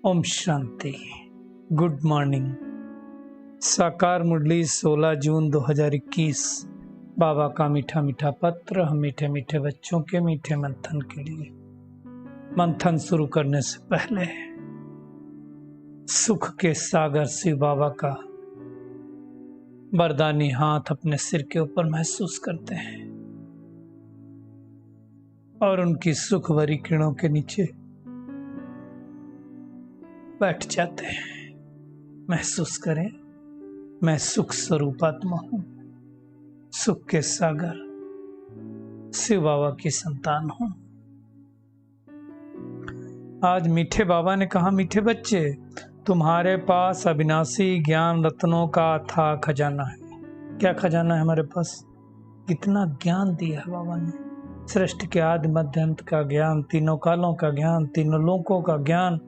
Om Shanti. Good morning. साकार मुरली 16 जून 2021। बाबा का मीठा मीठा पत्र हम मीठे मीठे बच्चों के मीठे मंथन के लिए। मंथन शुरू करने से पहले सुख के सागर शिव बाबा का वरदानी हाथ अपने सिर के ऊपर महसूस करते हैं और उनकी सुख भरी किरणों के नीचे बैठ जाते हैं। महसूस करें, मैं सुख स्वरूप आत्मा हूं, सुख के सागर शिव बाबा की संतान हूं। आज मीठे बाबा ने कहा, मीठे बच्चे, तुम्हारे पास अविनाशी ज्ञान रत्नों का अथाह खजाना है। क्या खजाना है हमारे पास? कितना ज्ञान दिया है बाबा ने। सृष्टि के आदि मध्य अंत का ज्ञान, तीनों कालों का ज्ञान, तीनों लोकों का ज्ञान,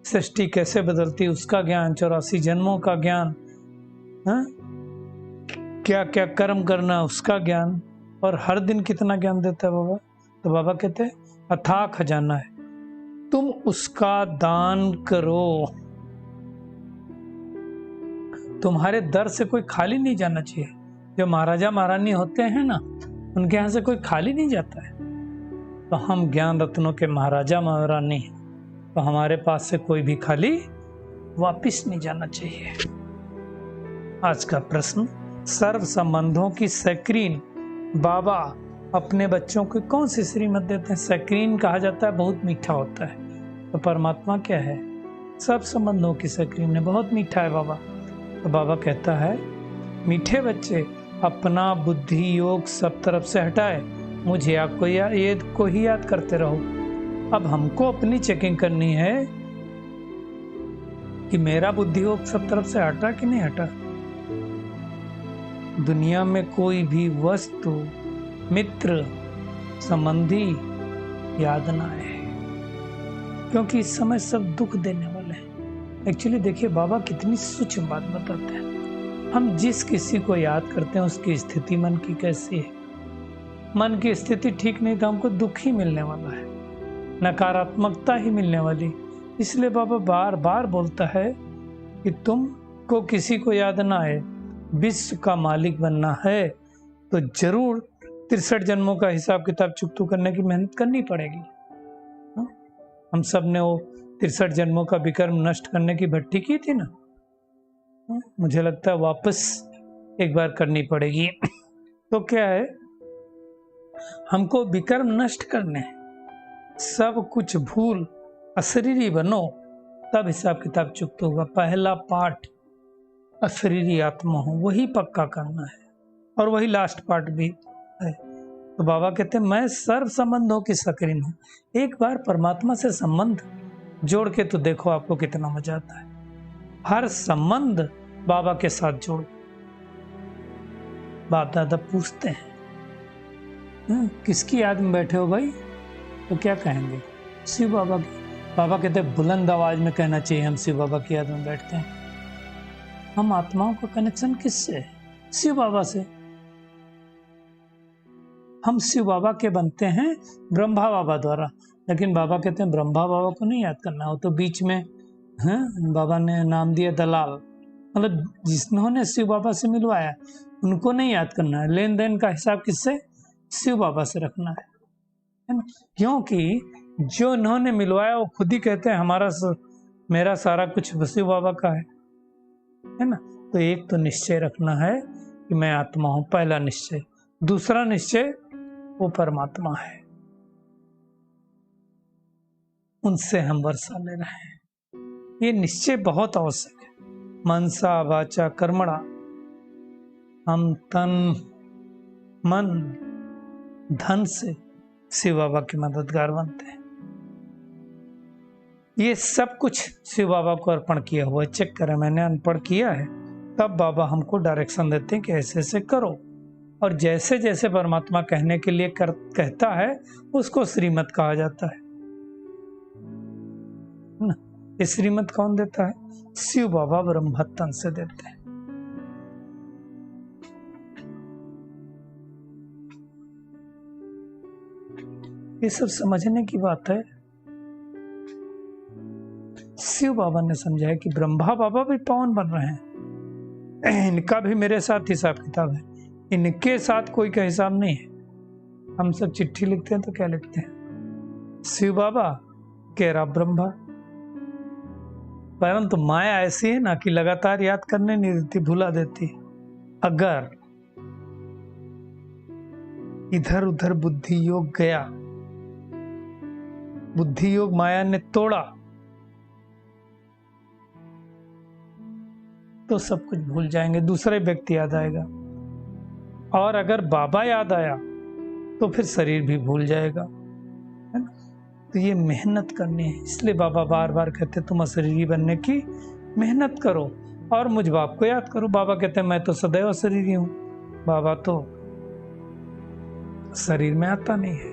सृष्टि कैसे बदलती उसका ज्ञान, 84 जन्मों का ज्ञान, क्या क्या कर्म करना उसका ज्ञान, और हर दिन कितना ज्ञान देता है बाबा। तो बाबा कहते हैं अथाह खजाना है, तुम उसका दान करो। तुम्हारे दर से कोई खाली नहीं जाना चाहिए। जो महाराजा महारानी होते हैं ना, उनके यहाँ से कोई खाली नहीं जाता है। तो हम ज्ञान रत्नों के महाराजा महारानी हैं, तो हमारे पास से कोई भी खाली वापिस नहीं जाना चाहिए। आज का प्रश्न, सर्व संबंधों की स्क्रीन बाबा अपने बच्चों को कौन सी श्रीमत देते हैं? स्क्रीन कहा जाता है, बहुत मीठा होता है। तो परमात्मा क्या है? सब संबंधों की स्क्रीन है, बहुत मीठा है बाबा। तो बाबा कहता है, मीठे बच्चे, अपना बुद्धि योग सब तरफ से हटाए, मुझे आपको ही याद करते रहो। अब हमको अपनी चेकिंग करनी है कि मेरा बुद्धि योग सब तरफ से हटा कि नहीं हटा। दुनिया में कोई भी वस्तु, मित्र, संबंधी याद ना आए, क्योंकि इस समय सब दुख देने वाले हैं। एक्चुअली देखिए, बाबा कितनी सूक्ष्म बात बताते हैं। हम जिस किसी को याद करते हैं उसकी स्थिति मन की कैसी है। मन की स्थिति ठीक नहीं तो हमको दुख ही मिलने वाला है, नकारात्मकता ही मिलने वाली। इसलिए बाबा बार बार बोलता है कि तुमको किसी को याद ना आए, विश्व का मालिक बनना है तो जरूर 63 जन्मों का हिसाब किताब चुकतू करने की मेहनत करनी पड़ेगी। हम सब ने वो 63 जन्मों का विकर्म नष्ट करने की भट्टी की थी ना, मुझे लगता है वापस एक बार करनी पड़ेगी। तो क्या है, हमको विकर्म नष्ट करने हैं, सब कुछ भूल अशरीरी बनो, तब हिसाब किताब चुकता होगा। पहला पार्ट अशरीरी आत्मा हो, वही पक्का करना है, और वही लास्ट पार्ट भी है। तो बाबा कहते हैं, मैं सर्व संबंधों की स्क्रीन हूं। एक बार परमात्मा से संबंध जोड़ के तो देखो, आपको कितना मजा आता है। हर संबंध बाबा के साथ जोड़। बाप दादा पूछते हैं, किसकी याद में बैठे हो भाई? तो क्या कहेंगे? शिव बाबा की। बाबा कहते हैं, बुलंद आवाज में कहना चाहिए, हम शिव बाबा की याद में बैठते हैं। हम आत्माओं का कनेक्शन किससे है? शिव बाबा से। हम शिव बाबा के बनते हैं ब्रह्मा बाबा द्वारा, लेकिन बाबा कहते हैं ब्रह्मा बाबा को नहीं याद करना, हो तो बीच में बाबा ने नाम दिया दलाल, मतलब जिन्होंने शिव बाबा से मिलवाया उनको नहीं याद करना है। लेन देन का हिसाब किससे? शिव बाबा से रखना है ना, क्योंकि जो इन्होंने मिलवाया वो खुद ही कहते हैं मेरा सारा कुछ शिव बाबा का है ना। तो एक तो निश्चय रखना है कि मैं आत्मा हूं, पहला निश्चय। दूसरा निश्चय, वो परमात्मा है, उनसे हम वर्षा ले रहे हैं। ये निश्चय बहुत आवश्यक है। मनसा वाचा कर्मणा, हम तन मन धन से शिव बाबा के मददगार बनते हैं। ये सब कुछ शिव बाबा को अर्पण किया हुआ है। चेक करें, मैंने अर्पण किया है, तब बाबा हमको डायरेक्शन देते हैं कि ऐसे ऐसे करो, और जैसे जैसे परमात्मा कहने के लिए कहता है उसको श्रीमत कहा जाता है ना। ये श्रीमत कौन देता है? शिव बाबा ब्रह्म तन से देते हैं। ये सब समझने की बात है। शिव बाबा ने समझाया कि ब्रह्मा बाबा भी पावन बन रहे हैं, इनका भी मेरे साथ हिसाब किताब है, इनके साथ कोई का हिसाब नहीं है। हम सब चिट्ठी लिखते हैं तो क्या लिखते हैं, शिव बाबा कह रहा ब्रह्मा। परंतु माया ऐसी है ना कि लगातार याद करने नहीं देती, भुला देती। अगर इधर उधर बुद्धि योग गया, बुद्धि योग माया ने तोड़ा, तो सब कुछ भूल जाएंगे, दूसरा व्यक्ति याद आएगा। और अगर बाबा याद आया तो फिर शरीर भी भूल जाएगा, है ना। तो ये मेहनत करनी है, इसलिए बाबा बार बार कहते तुम अशरीरी बनने की मेहनत करो और मुझ बाप को याद करो। बाबा कहते हैं मैं तो सदैव अशरीरी हूं, बाबा तो शरीर में आता नहीं है।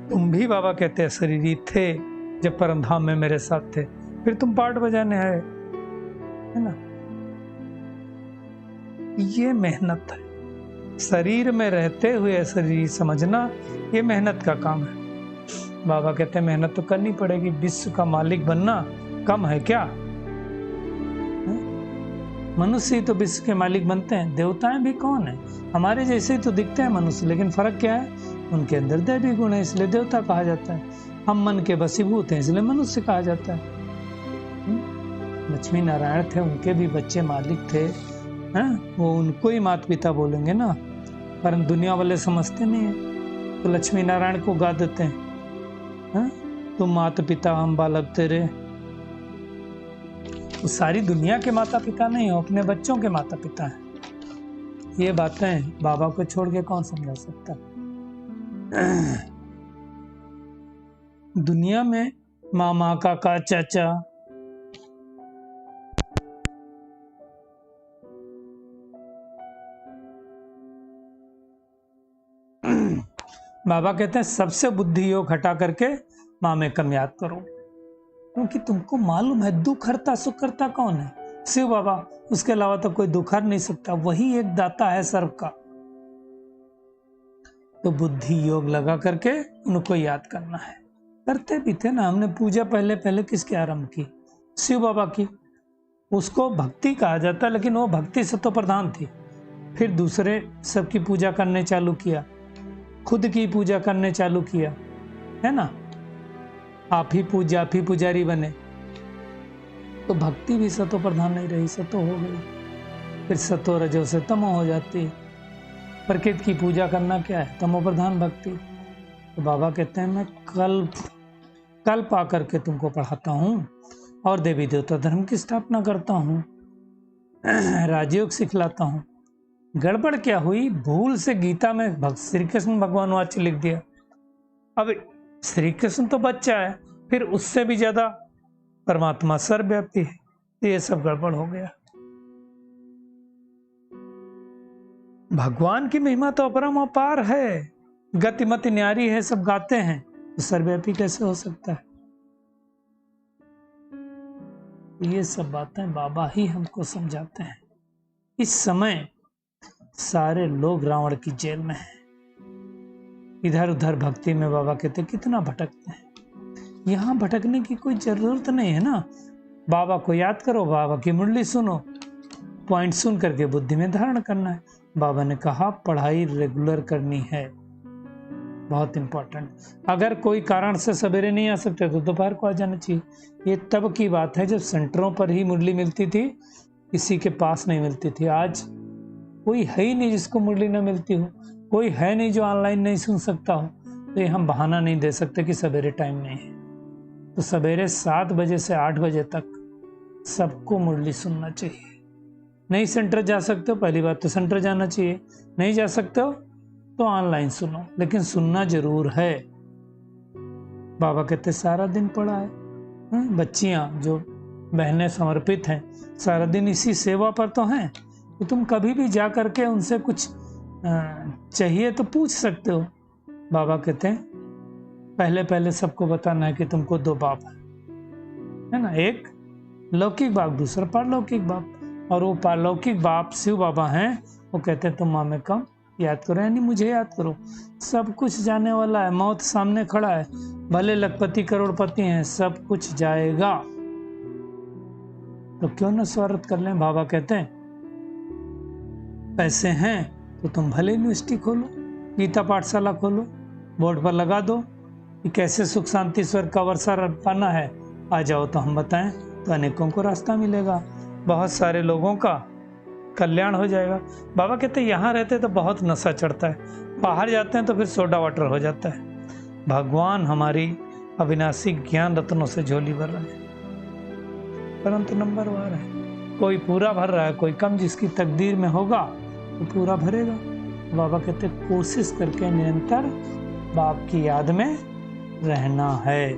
तुम भी बाबा कहते हैं शरीरी थे जब परमधाम में मेरे साथ थे, फिर तुम पाठ बजाने आए, है ना। ये मेहनत है, शरीर में रहते हुए शरीर समझना ये मेहनत का काम है। बाबा कहते हैं मेहनत तो करनी पड़ेगी, विश्व का मालिक बनना कम है क्या। मनुष्य ही तो विश्व के मालिक बनते हैं, देवताएं भी कौन है, हमारे जैसे ही तो दिखते हैं मनुष्य, लेकिन फर्क क्या है, उनके अंदर दैवी गुण है इसलिए देवता कहा जाता है। हम मन के वशीभूत हैं इसलिए मनुष्य कहा जाता है। लक्ष्मी नारायण थे, उनके भी बच्चे मालिक थे, हैं? वो उनको ही माता पिता बोलेंगे ना, पर दुनिया वाले समझते नहीं है, तो लक्ष्मी नारायण को गा देते हैं, तुम माता पिता हम बालक तेरे। वो सारी दुनिया के माता पिता नहीं हो, अपने बच्चों के माता पिता हैं। ये बातें बाबा को छोड़ के कौन समझा सकता। दुनिया में मामा काका चाचा, बाबा कहते हैं सबसे बुद्धि योग हटा करके मामे कम याद करो, क्योंकि तुमको मालूम है दुख हरता सुख करता कौन है, शिव बाबा, उसके अलावा तो कोई दुख हर नहीं सकता, वही एक दाता है सर्व का। तो बुद्धि योग लगा करके उनको याद करना है। करते भी थे ना, हमने पूजा पहले पहले किसके आरंभ की, शिव बाबा की। उसको भक्ति कहा जाता, लेकिन वो भक्ति सतो प्रधान थी। फिर दूसरे सबकी पूजा करने चालू किया, खुद की पूजा करने चालू किया, है ना। आप ही पूजा, आप ही पुजारी बने, तो भक्ति भी सतो प्रधान नहीं रही, सतो हो गई। फिर सतो रजो से तमो हो जाती। प्रकृति की पूजा करना क्या है, तमो प्रधान भक्ति। तो बाबा कहते हैं मैं कल्प आकर के तुमको पढ़ाता हूँ और देवी देवता धर्म की स्थापना करता हूँ, राजयोग सिखलाता हूँ। गड़बड़ क्या हुई, भूल से गीता में श्री कृष्ण भगवान वाक्य लिख दिया। अब श्री कृष्ण तो बच्चा है, फिर उससे भी ज्यादा परमात्मा सर्वव्यापी है, ये सब गड़बड़ हो गया। भगवान की महिमा तो अपरम अपार है, गतिमति न्यारी है, सब गाते हैं, तो सर्वव्यापी कैसे हो सकता है। ये सब बातें बाबा ही हमको समझाते हैं। इस समय सारे लोग रावण की जेल में हैं, इधर उधर भक्ति में बाबा कहते कितना भटकते हैं। यहाँ भटकने की कोई जरूरत नहीं है ना, बाबा को याद करो, बाबा की मुरली सुनो, पॉइंट सुन करके बुद्धि में धारण करना है। बाबा ने कहा पढ़ाई रेगुलर करनी है, बहुत इंपॉर्टेंट। अगर कोई कारण से सवेरे नहीं आ सकते तो दोपहर को आ जाना चाहिए। ये तब की बात है जब सेंटरों पर ही मुरली मिलती थी, किसी के पास नहीं मिलती थी। आज कोई है ही नहीं जिसको मुरली न मिलती हो, कोई है नहीं जो ऑनलाइन नहीं सुन सकता हो। तो ये हम बहाना नहीं दे सकते कि सवेरे टाइम नहीं है। तो सवेरे 7 बजे से 8 बजे तक सबको मुरली सुनना चाहिए। नहीं सेंटर जा सकते हो, पहली बात तो सेंटर जाना चाहिए, नहीं जा सकते हो तो ऑनलाइन सुनो, लेकिन सुनना जरूर है। बाबा कहते सारा दिन पढ़ा है, बच्चियां जो बहनें समर्पित हैं सारा दिन इसी सेवा पर तो हैं, तो तुम कभी भी जा करके उनसे कुछ चाहिए तो पूछ सकते हो। बाबा कहते हैं पहले पहले सबको बताना है कि तुमको 2 बाप है ना, एक लौकिक बाप, दूसरा पारलौकिक बाप। और वो पारलौकिक बाप शिव बाबा हैं, वो कहते हैं तुम माँ में कम याद करो यानी मुझे याद करो। सब कुछ जाने वाला है, मौत सामने खड़ा है, भले लखपति करोड़पति हैं, सब कुछ जाएगा, तो क्यों न स्वार्थ कर लें। बाबा कहते हैं पैसे हैं तो तुम भले यूनिवर्सिटी खोलो, गीता पाठशाला खोलो, बोर्ड पर लगा दो कि कैसे सुख शांति स्वर्ग का वर्षा पाना है, आ जाओ तो हम बताएं, तो अनेकों को रास्ता मिलेगा, बहुत सारे लोगों का कल्याण हो जाएगा। बाबा कहते हैं यहाँ रहते तो बहुत नशा चढ़ता है, बाहर जाते हैं तो फिर सोडा वाटर हो जाता है। भगवान हमारी अविनाशी ज्ञान रत्नों से झोली भर रहे हैं, परंतु नंबर वार है, कोई पूरा भर रहा है, कोई कम, जिसकी तकदीर में होगा वो पूरा भरेगा। बाबा कहते कोशिश करके निरंतर बाप की याद में रहना है,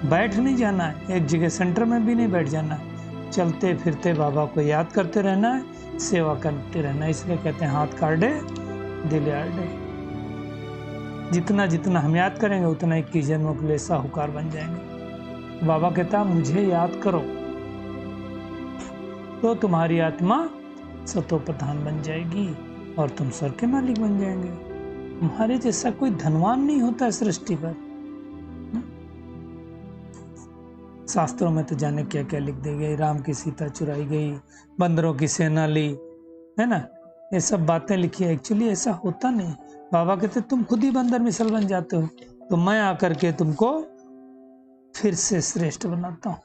बैठ नहीं जाना है, एक जगह सेंटर में भी नहीं बैठ जाना है, चलते फिरते बाबा को याद करते रहना है, सेवा करते रहना है। इसलिए कहते हैं हाथ काटे दिल आड़े। जितना जितना हम याद करेंगे उतना 21 जन्मों के लिए साहूकार बन जाएंगे। बाबा कहता मुझे याद करो तो तुम्हारी आत्मा सतो प्रधान बन जाएगी और तुम स्वर्ग के मालिक बन जाएंगे। तुम्हारे जैसा कोई धनवान नहीं होता है सृष्टि पर। शास्त्रों में तो जाने क्या क्या लिख दी गई, राम की सीता चुराई गई, बंदरों की सेना ली, है ना, ये सब बातें लिखी है। एक्चुअली ऐसा होता नहीं। बाबा कहते तुम खुद ही बंदर मिसल बन जाते हो, तो मैं आकर के तुमको फिर से श्रेष्ठ बनाता हूं,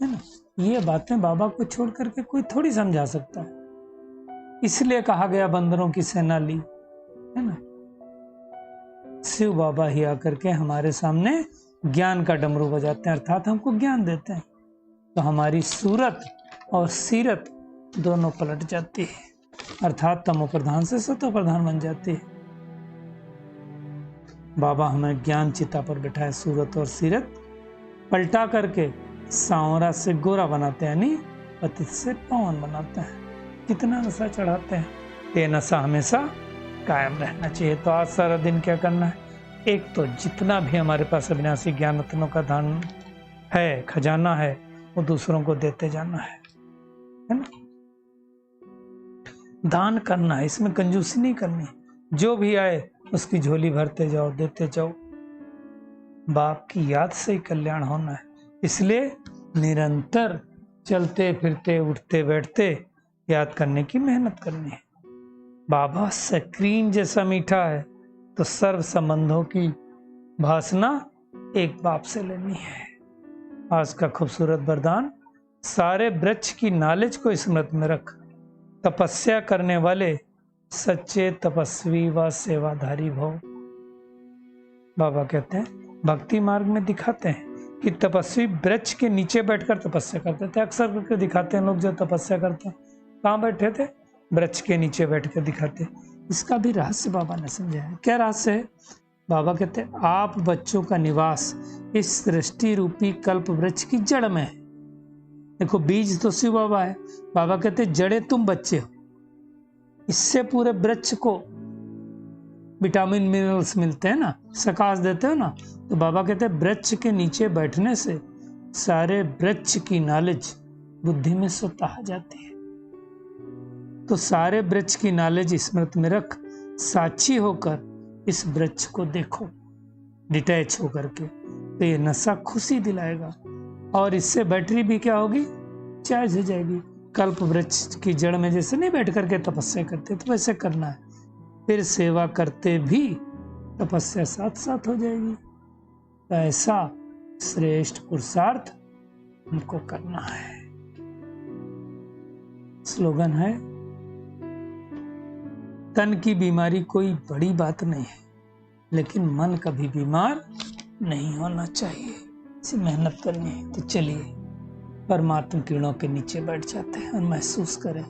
है ना। ये बातें बाबा को छोड़ करके कोई थोड़ी समझा सकता है, इसलिए कहा गया बंदरों की सेना ली, है ना। शिव बाबा ही आकर के हमारे सामने ज्ञान का डमरू बजाते हैं, अर्थात हमको ज्ञान देते हैं, तो हमारी सूरत और सीरत दोनों पलट जाती है, अर्थात तमो प्रधान से सतो प्रधान बन जाती है। बाबा हमें ज्ञान चिता पर बिठाए, सूरत और सीरत पलटा करके सांवरा से गोरा बनाते हैं, यानी पतित से पावन बनाते हैं। कितना नशा चढ़ाते हैं, ये नशा हमेशा कायम रहना चाहिए। तो आज सारा दिन क्या करना है, एक तो जितना भी हमारे पास अविनाशी ज्ञान रत्नों का धन है, खजाना है, वो दूसरों को देते जाना है ना। दान करना है, इसमें कंजूसी नहीं करनी, जो भी आए उसकी झोली भरते जाओ, देते जाओ। बाप की याद से ही कल्याण होना है, इसलिए निरंतर चलते फिरते उठते बैठते याद करने की मेहनत करनी है। बाबा स्क्रीन जैसा मीठा है, तो सर्व संबंधों की भासना एक बाप से लेनी है। आज का खूबसूरत वरदान, सारे वृक्ष की नॉलेज को स्मृति में रख, तपस्या करने वाले सच्चे तपस्वी व सेवाधारी भव। बाबा कहते हैं भक्ति मार्ग में दिखाते हैं कि तपस्वी वृक्ष के नीचे बैठकर तपस्या करते थे। अक्सर करके दिखाते हैं लोग जो तपस्या करते हैं, कहाँ बैठे थे, वृक्ष के नीचे बैठ कर दिखाते। इसका भी रहस्य बाबा ने समझाया है। क्या रहस्य है? बाबा कहते हैं आप बच्चों का निवास इस सृष्टि रूपी कल्प वृक्ष की जड़ में है। देखो बीज तो शिव बाबा है, बाबा कहते जड़े तुम बच्चे हो, इससे पूरे वृक्ष को विटामिन मिनरल्स मिलते हैं ना, सकाश देते हो ना। तो बाबा कहते हैं वृक्ष के नीचे बैठने से सारे वृक्ष की नॉलेज बुद्धि में स्वतः आ जाती है। तो सारे वृक्ष की नॉलेज स्मृति में रख, साक्षी होकर इस वृक्ष को देखो, डिटैच होकर के, तो ये नशा खुशी दिलाएगा और इससे बैटरी भी क्या होगी, चार्ज हो जाएगी। कल्प वृक्ष की जड़ में जैसे नहीं बैठ करके तपस्या करते, तो वैसे करना है। फिर सेवा करते भी तपस्या साथ साथ हो जाएगी। तो ऐसा श्रेष्ठ पुरुषार्थ हमको करना है। स्लोगन है, तन की बीमारी कोई बड़ी बात नहीं है, लेकिन मन कभी बीमार नहीं होना चाहिए। इसी मेहनत करनी है। तो चलिए परमात्मा किरणों के नीचे बैठ जाते हैं और महसूस करें,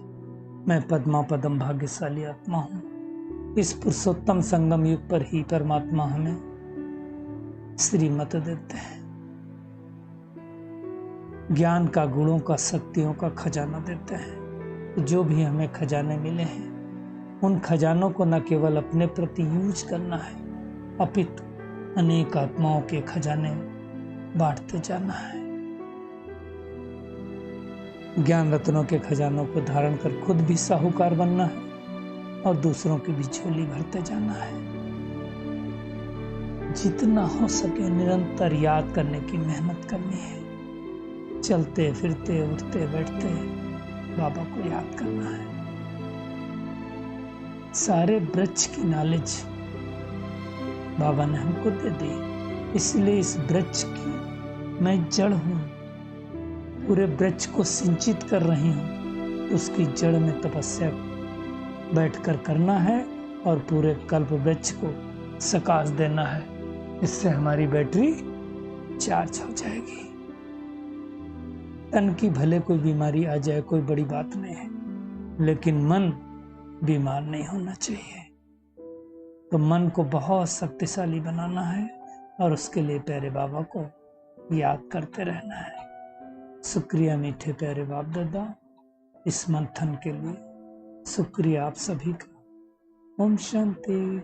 मैं पद्मा पदम भाग्यशाली आत्मा हूं। इस पुरुषोत्तम संगम युग पर ही परमात्मा हमें श्रीमत देते हैं, ज्ञान का, गुणों का, शक्तियों का खजाना देते हैं। जो भी हमें खजाने मिले हैं, उन खजानों को न केवल अपने प्रति यूज करना है, अपितु अनेक आत्माओं के खजाने बांटते जाना है। ज्ञान रत्नों के खजानों को धारण कर खुद भी साहूकार बनना है और दूसरों की भी झोली भरते जाना है। जितना हो सके निरंतर याद करने की मेहनत करनी है। चलते फिरते उठते बैठते बाबा को याद करना है। सारे वृक्ष की नॉलेज बाबा ने हमको दे दी, इसलिए इस वृक्ष की मैं जड़ हूं। पूरे वृक्ष को सिंचित कर रही हूं। उसकी जड़ में तपस्या बैठकर करना है और पूरे कल्प वृक्ष को सकाश देना है। इससे हमारी बैटरी चार्ज हो जाएगी। तन की भले कोई बीमारी आ जाए कोई बड़ी बात नहीं है, लेकिन मन बीमार नहीं होना चाहिए। तो मन को बहुत शक्तिशाली बनाना है और उसके लिए प्यारे बाबा को याद करते रहना है। शुक्रिया मीठे प्यारे बाप दादा इस मंथन के लिए। शुक्रिया आप सभी का। ओम शांति।